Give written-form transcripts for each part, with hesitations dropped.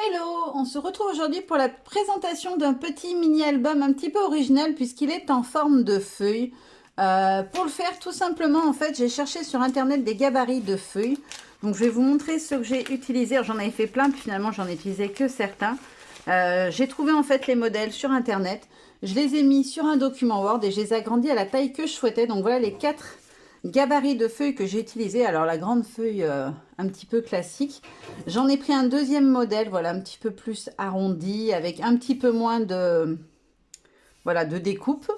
Hello, on se retrouve aujourd'hui pour la présentation d'un petit mini-album un petit peu original puisqu'il est en forme de feuille. Pour le faire, tout simplement, en fait, j'ai cherché sur internet des gabarits de feuilles. Donc, je vais vous montrer ce que j'ai utilisé. J'en avais fait plein, puis finalement, j'en ai utilisé que certains. J'ai trouvé en fait les modèles sur internet. Je les ai mis sur un document Word et je les ai agrandis à la taille que je souhaitais. Donc, voilà les 4 gabarits de feuilles que j'ai utilisés. Alors, la grande feuille un petit peu classique. J'en ai pris un deuxième modèle, voilà, un petit peu plus arrondi, avec un petit peu moins de, voilà, de découpe.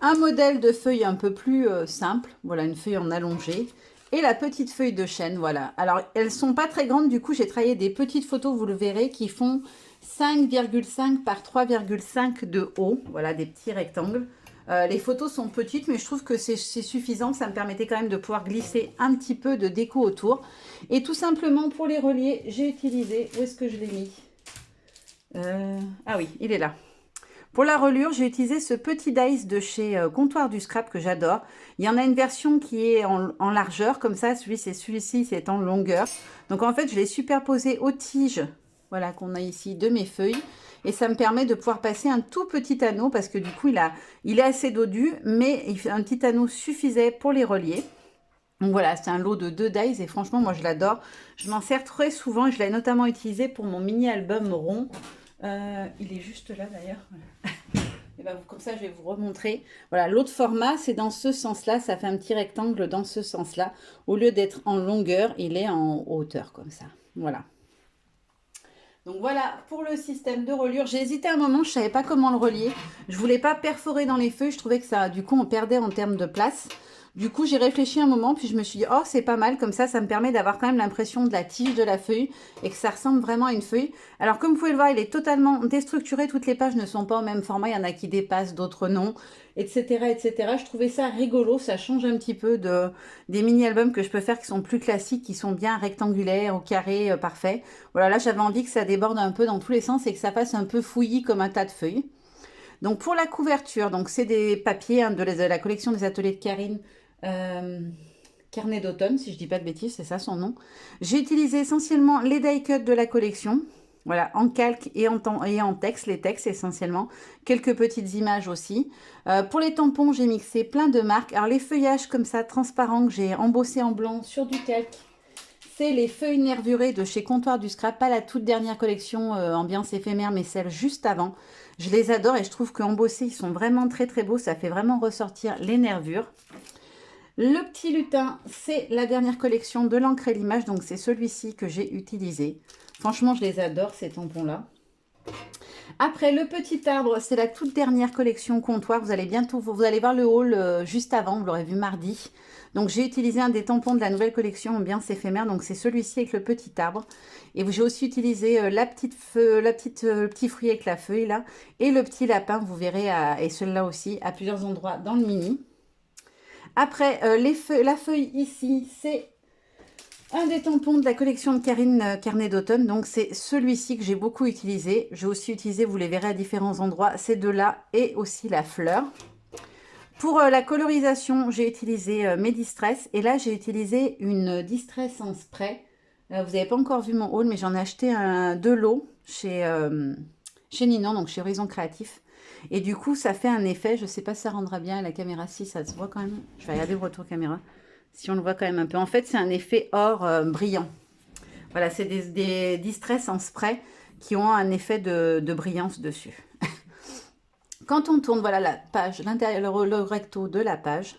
Un modèle de feuille un peu plus simple, voilà, une feuille en allongé. Et la petite feuille de chêne, voilà. Alors, elles sont pas très grandes, du coup, j'ai travaillé des petites photos, vous le verrez, qui font 5,5 par 3,5 de haut. Voilà, des petits rectangles. Les photos sont petites, mais je trouve que c'est suffisant. Ça me permettait quand même de pouvoir glisser un petit peu de déco autour. Et tout simplement, pour les relier, j'ai utilisé... Où est-ce que je l'ai mis Ah oui, il est là. Pour la reliure, j'ai utilisé ce petit dice de chez Comptoir du Scrap que j'adore. Il y en a une version qui est en largeur, comme ça. Celui-ci, c'est en longueur. Donc, en fait, je l'ai superposé aux tiges, voilà, qu'on a ici, de mes feuilles. Et ça me permet de pouvoir passer un tout petit anneau, parce que du coup, il est assez dodu, mais un petit anneau suffisait pour les relier. Donc voilà, c'est un lot de 2 dies et franchement, moi, je l'adore. Je m'en sers très souvent et je l'ai notamment utilisé pour mon mini-album rond. Il est juste là, d'ailleurs. Et ben, comme ça, je vais vous remontrer. Voilà, l'autre format, c'est dans ce sens-là. Ça fait un petit rectangle dans ce sens-là. Au lieu d'être en longueur, il est en hauteur, comme ça. Voilà. Donc voilà pour le système de reliure. J'ai hésité un moment, je ne savais pas comment le relier. Je ne voulais pas perforer dans les feuilles. Je trouvais que ça, du coup, on perdait en termes de place. Du coup, j'ai réfléchi un moment, puis je me suis dit, oh, c'est pas mal, comme ça me permet d'avoir quand même l'impression de la tige de la feuille et que ça ressemble vraiment à une feuille. Alors, comme vous pouvez le voir, il est totalement déstructuré, toutes les pages ne sont pas au même format, il y en a qui dépassent, d'autres non, etc., etc. Je trouvais ça rigolo, ça change un petit peu des mini-albums que je peux faire qui sont plus classiques, qui sont bien rectangulaires, au carré, parfait. Voilà, là, j'avais envie que ça déborde un peu dans tous les sens et que ça fasse un peu fouillis comme un tas de feuilles. Donc pour la couverture, donc c'est des papiers de la collection des ateliers de Karine, euh, Carnet d'automne, si je dis pas de bêtises, c'est ça son nom. J'ai utilisé essentiellement les die cuts de la collection, voilà, en calque et en texte, les textes essentiellement, quelques petites images aussi. Pour les tampons, j'ai mixé plein de marques. Alors les feuillages comme ça, transparents, que j'ai embossé en blanc sur du calque, c'est les feuilles nervurées de chez Comptoir du Scrap, pas la toute dernière collection ambiance éphémère, mais celle juste avant. Je les adore et je trouve qu'embossés, ils sont vraiment très très beaux. Ça fait vraiment ressortir les nervures. Le petit lutin, c'est la dernière collection de l'encre et l'image, donc c'est celui-ci que j'ai utilisé. Franchement, je les adore, ces tampons-là. Après, le petit arbre, c'est la toute dernière collection comptoir. Vous allez bientôt, vous allez voir le haul juste avant, vous l'aurez vu mardi. Donc, j'ai utilisé un des tampons de la nouvelle collection ambiance éphémère. Donc, c'est celui-ci avec le petit arbre. Et j'ai aussi utilisé le petit fruit avec la feuille là. Et le petit lapin, vous verrez, et celui-là aussi, à plusieurs endroits dans le mini. Après, la feuille ici, c'est un des tampons de la collection de Karine Carnet d'automne. Donc, c'est celui-ci que j'ai beaucoup utilisé. J'ai aussi utilisé, vous les verrez à différents endroits, ces deux-là et aussi la fleur. Pour la colorisation, j'ai utilisé mes Distress. Et là, j'ai utilisé une Distress en spray. Vous n'avez pas encore vu mon haul, mais j'en ai acheté deux lots chez Ninon, donc chez Horizon Créatif. Et du coup, ça fait un effet. Je ne sais pas si ça rendra bien à la caméra, si ça se voit quand même. Je vais regarder le retour caméra. Si on le voit quand même un peu. En fait, c'est un effet or brillant. Voilà, c'est des Distress en spray qui ont un effet de brillance dessus. Quand on tourne, voilà la page, l'intérieur, le recto de la page.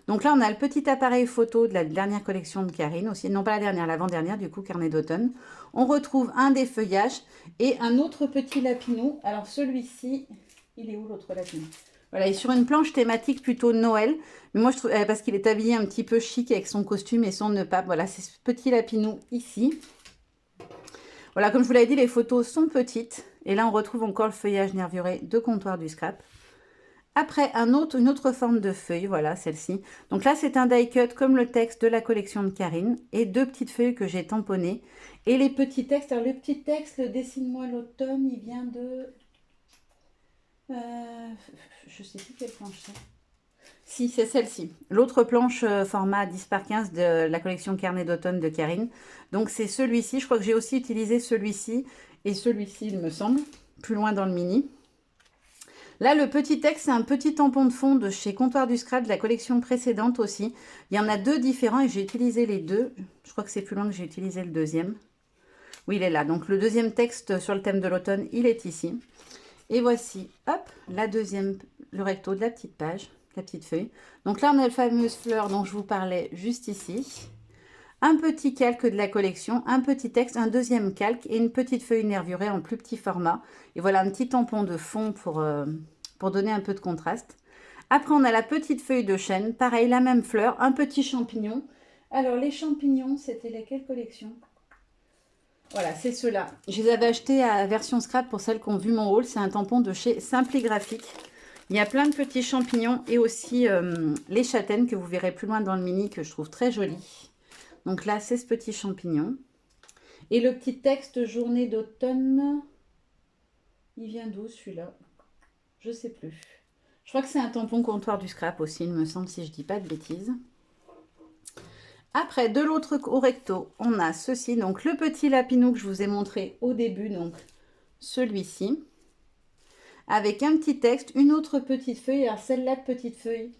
Donc là, on a le petit appareil photo de la dernière collection de Karine aussi. Non, pas la dernière, l'avant-dernière, du coup, Carnet d'automne. On retrouve un des feuillages et un autre petit lapinou. Alors celui-ci, il est où l'autre lapinou? Voilà, il est sur une planche thématique plutôt Noël. Mais moi, je trouve, parce qu'il est habillé un petit peu chic avec son costume et son nœud pape. Voilà, c'est ce petit lapinou ici. Voilà, comme je vous l'avais dit, les photos sont petites. Et là, on retrouve encore le feuillage nervuré de Comptoir du Scrap. Après, une autre forme de feuille, voilà, celle-ci. Donc là, c'est un die cut comme le texte de la collection de Karine. Et deux petites feuilles que j'ai tamponnées. Et les petits textes, alors le petit texte, le Dessine-moi l'automne, il vient de... je sais plus quelle planche c'est. Si, c'est celle-ci. L'autre planche format 10 par 15 de la collection Carnet d'automne de Karine. Donc c'est celui-ci. Je crois que j'ai aussi utilisé celui-ci et celui-ci, il me semble, plus loin dans le mini. Là, le petit texte, c'est un petit tampon de fond de chez Comptoir du Scrap de la collection précédente aussi. Il y en a deux différents et j'ai utilisé les deux. Je crois que c'est plus loin que j'ai utilisé le deuxième. Oui, il est là. Donc le deuxième texte sur le thème de l'automne, il est ici. Et voici, hop, la deuxième, le recto de la petite page. La petite feuille. Donc là, on a la fameuse fleur dont je vous parlais juste ici. Un petit calque de la collection, un petit texte, un deuxième calque et une petite feuille nervurée en plus petit format. Et voilà un petit tampon de fond pour donner un peu de contraste. Après, on a la petite feuille de chêne. Pareil, la même fleur, un petit champignon. Alors, les champignons, c'était laquelle collection? Voilà, c'est ceux-là. Je les avais achetés à version scrap pour celles qui ont vu mon haul. C'est un tampon de chez Simpligraphique. Il y a plein de petits champignons et aussi les châtaignes que vous verrez plus loin dans le mini que je trouve très joli. Donc là, c'est ce petit champignon. Et le petit texte journée d'automne, il vient d'où celui-là? Je sais plus. Je crois que c'est un tampon comptoir du scrap aussi, il me semble, si je dis pas de bêtises. Après, de l'autre au recto, on a ceci. Donc le petit lapinou que je vous ai montré au début, donc celui-ci. Avec un petit texte, une autre petite feuille. Alors celle-là de petite feuille,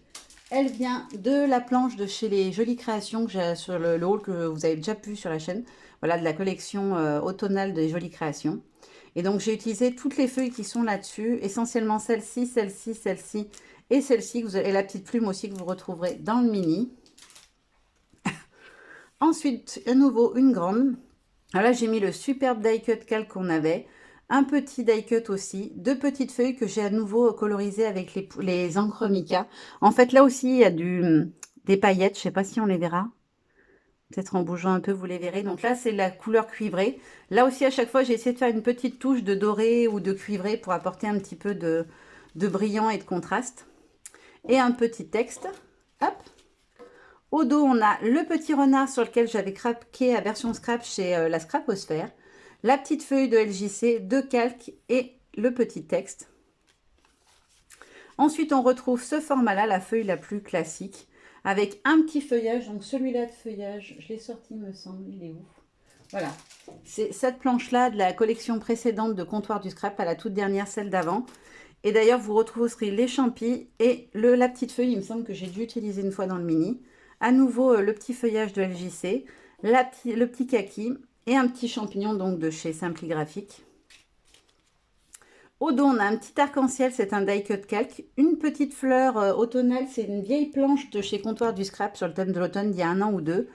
elle vient de la planche de chez les Jolies Créations que j'ai sur le haul que vous avez déjà vu sur la chaîne. Voilà, de la collection automnale des Jolies Créations. Et donc j'ai utilisé toutes les feuilles qui sont là-dessus, essentiellement celle-ci, celle-ci, celle-ci et celle-ci. Et la petite plume aussi que vous retrouverez dans le mini. Ensuite, à nouveau, une grande. Alors là, j'ai mis le superbe die cut calque qu'on avait. Un petit die cut aussi, deux petites feuilles que j'ai à nouveau colorisées avec les encres mica. En fait, là aussi, il y a des paillettes. Je ne sais pas si on les verra. Peut-être en bougeant un peu, vous les verrez. Donc là, c'est la couleur cuivrée. Là aussi, à chaque fois, j'ai essayé de faire une petite touche de doré ou de cuivré pour apporter un petit peu de brillant et de contraste. Et un petit texte. Hop. Au dos, on a le petit renard sur lequel j'avais craqué à version scrap chez la Scraposphère. La petite feuille de LJC, deux calques et le petit texte. Ensuite, on retrouve ce format-là, la feuille la plus classique, avec un petit feuillage. Donc celui-là de feuillage, je l'ai sorti, me semble, il est où? Voilà, c'est cette planche-là de la collection précédente de Comptoir du Scrap, à la toute dernière, celle d'avant. Et d'ailleurs, vous retrouverez les champis et la petite feuille, il me semble que j'ai dû utiliser une fois dans le mini. À nouveau, le petit feuillage de LJC, le petit kaki et un petit champignon donc de chez Simpligraphique. Au dos, on a un petit arc-en-ciel, c'est un die cut calque. Une petite fleur automnale, c'est une vieille planche de chez Comptoir du Scrap sur le thème de l'automne d'il y a 1 an ou 2.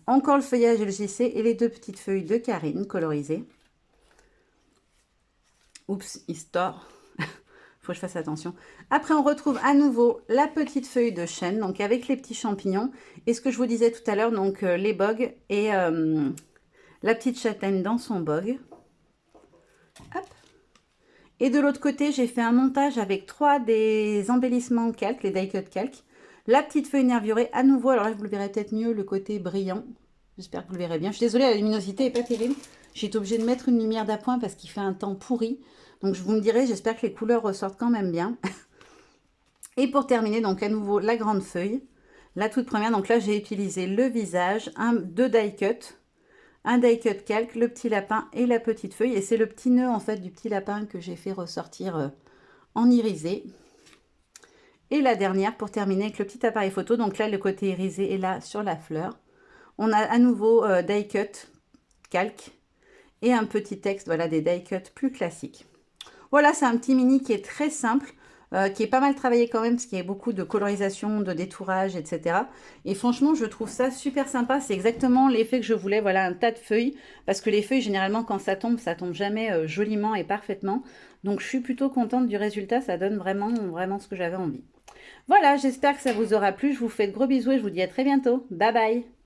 Encore le feuillage LJC et les deux petites feuilles de Karine colorisées. Oups, histoire. Faut que je fasse attention. Après, on retrouve à nouveau la petite feuille de chêne, donc avec les petits champignons. Et ce que je vous disais tout à l'heure, donc les bogues et la petite châtaigne dans son bogue. Hop. Et de l'autre côté, j'ai fait un montage avec 3 des embellissements calques, les die cut calques. La petite feuille nervurée, à nouveau, alors là, vous le verrez peut-être mieux, le côté brillant. J'espère que vous le verrez bien. Je suis désolée, la luminosité n'est pas terrible. J'ai été obligée de mettre une lumière d'appoint parce qu'il fait un temps pourri. Donc, vous me direz, j'espère que les couleurs ressortent quand même bien. Et pour terminer, donc à nouveau, la grande feuille. La toute première, donc là, j'ai utilisé le visage, deux die cut, un die cut calque, le petit lapin et la petite feuille. Et c'est le petit nœud, en fait, du petit lapin que j'ai fait ressortir en irisé. Et la dernière, pour terminer, avec le petit appareil photo. Donc là, le côté irisé est là sur la fleur. On a à nouveau die cut calque et un petit texte, voilà, des die cut plus classiques. Voilà, c'est un petit mini qui est très simple, qui est pas mal travaillé quand même, parce qu'il y a beaucoup de colorisation, de détourage, etc. Et franchement, je trouve ça super sympa. C'est exactement l'effet que je voulais. Voilà, un tas de feuilles, parce que les feuilles, généralement, quand ça tombe jamais joliment et parfaitement. Donc, je suis plutôt contente du résultat. Ça donne vraiment, vraiment ce que j'avais envie. Voilà, j'espère que ça vous aura plu. Je vous fais de gros bisous et je vous dis à très bientôt. Bye bye!